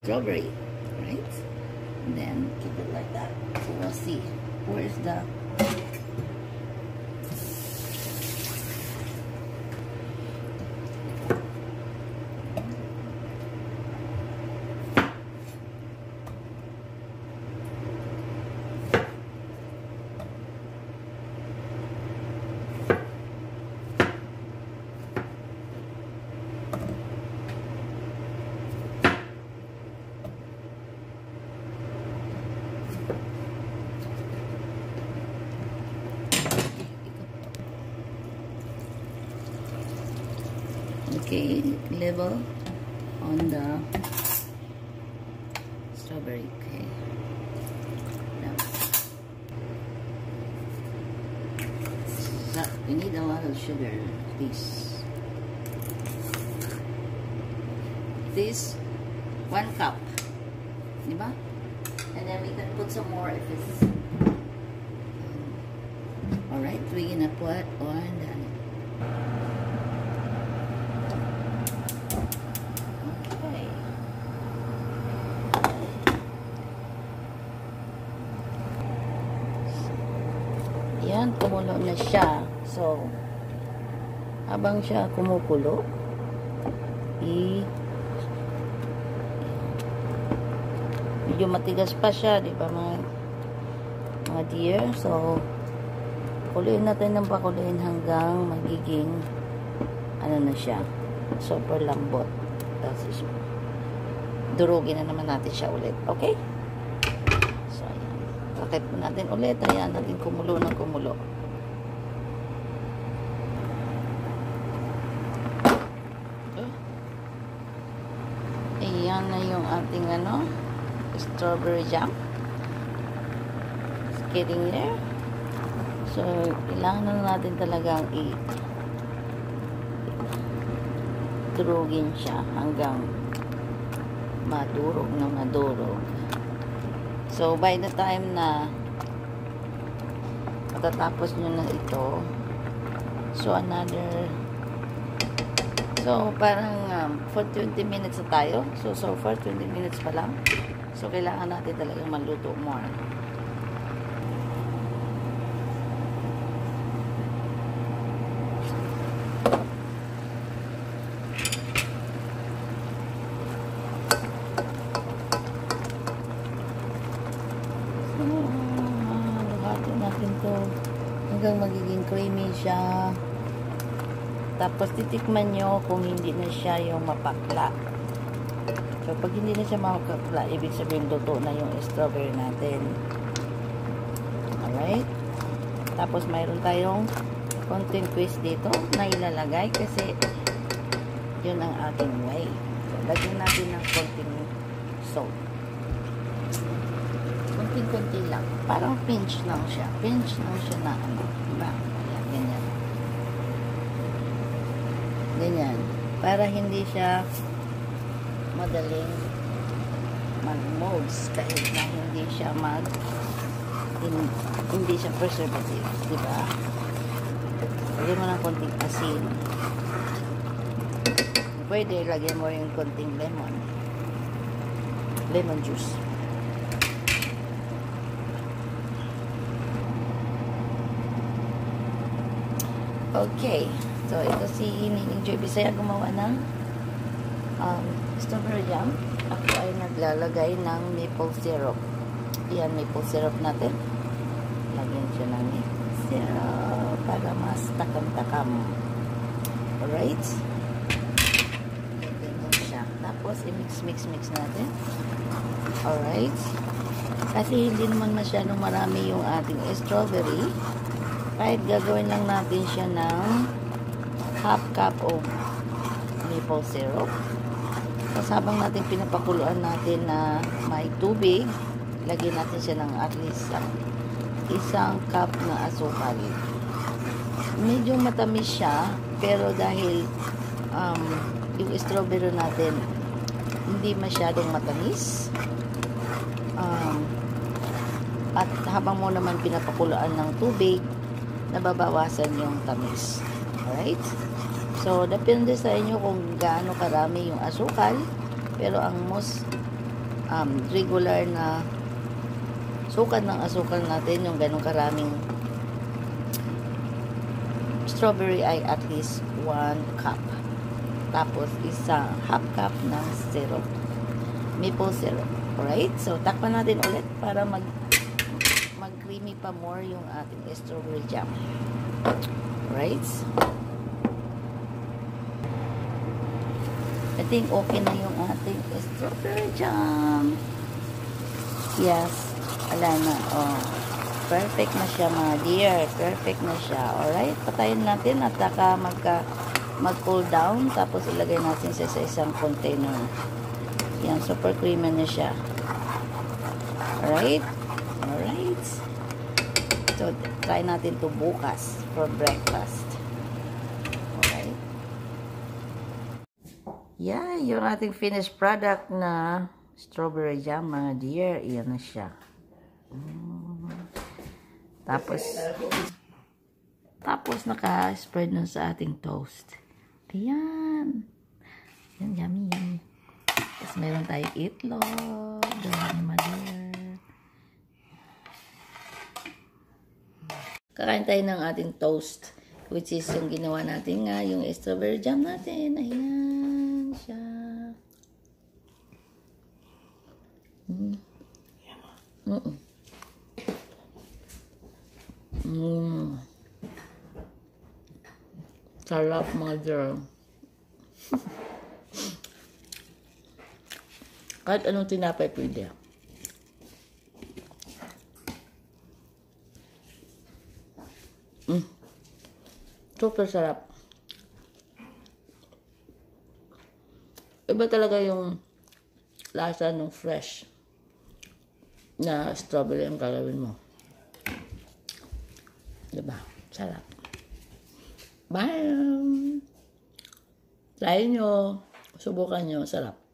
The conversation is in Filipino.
strawberry, right? And then keep it like that. So we'll see. Where is the okay, level on the strawberry. Okay, now so we need a lot of sugar, please. This 1 cup, diba? And then we can put some more if it's all right. We're gonna put on the yan, kumulo na siya. So, habang siya kumukulo, medyo matigas pa siya, di ba mga dear? So, pakuloyin natin ng pakuloyin hanggang magiging ano na siya, super lambot. Tapos, durugin na naman natin siya ulit. Okay? Pakit po natin ulit. Ayan natin kumulo ng kumulo. Ayan na yung ating strawberry jam. It's getting there. So, kailangan na natin talagang durugin siya hanggang madurog na madurog. So, by the time na matatapos nyo na ito, so parang for 20 minutes na tayo. So for 20 minutes pa lang. So, kailangan natin talagang maluto more. Natin to hanggang magiging creamy siya. Tapos titikman nyo kung hindi na siya yung mapakla. So pag hindi na siya mapakla, ibig sabihin luto na yung strawberry natin. Alright, tapos mayroon tayong konting twist dito na ilalagay kasi yun ang ating way. So lagyan natin ng konting salt, konti lang. Parang pinch lang siya. Pinch lang siya na diba? Ayan, ganyan. Ganyan. Para hindi siya madaling mag-molds kahit na hindi siya hindi siya preservative. Diba? Lagyan mo ng konting asin. Pwede lagyan mo yung konting lemon juice. Okay. So, ito si Nining Joy Bisaya gumawa ng strawberry jam. Ako ay naglalagay ng maple syrup. Yan, maple syrup natin. Lagyan siya ng maple syrup para mas takam-takam. Alright? Lagyan mo siya. Tapos, i-mix natin. Alright? Kasi hindi naman masyadong marami yung ating strawberry. Kahit gagawin lang natin siya ng half cup of maple syrup. Tapos habang natin pinapakuluan natin na may tubig, lagyan natin siya ng at least isang cup na asukal. Medyo matamis siya, pero dahil yung strawberry natin hindi masyadong matamis, at habang mo naman pinapakuluan ng tubig, nababawasan yung tamis. Alright? So, depende sa inyo kung gaano karami yung asukal. Pero ang most regular na sukat ng asukal natin, yung ganong karaming strawberry ay at least 1 cup. Tapos isang half cup ng syrup, maple syrup. Alright, so takpan natin ulit para mag-creamy pa more yung ating strawberry jam. Alright, I think okay na yung ating strawberry jam. Yes, ala na. Oh, perfect na siya mga dear. Perfect na siya. Alright, patayin natin at mag-cool down. Tapos ilagay natin siya sa isang container. Yan, super creamy na siya. Alright. Alright. So, try natin to bukas for breakfast. Alright. Yan, yung ating finished product na strawberry jam, mga dear. Iyan na siya. Tapos naka-spread nun sa ating toast. Ayan. Yan, yummy, yummy. Tapos meron tayong itlog. Ayan, mga dear. Kakain tayo ng ating toast, which is yung ginawa natin nga, yung strawberry jam natin. Ayan siya. Sarap, mother. Kahit anong tinapay pwede. Super sarap. Iba talaga yung lasa ng fresh na strawberry ang gagawin mo. Diba? Sarap. Bye! Try nyo. Subukan nyo. Sarap.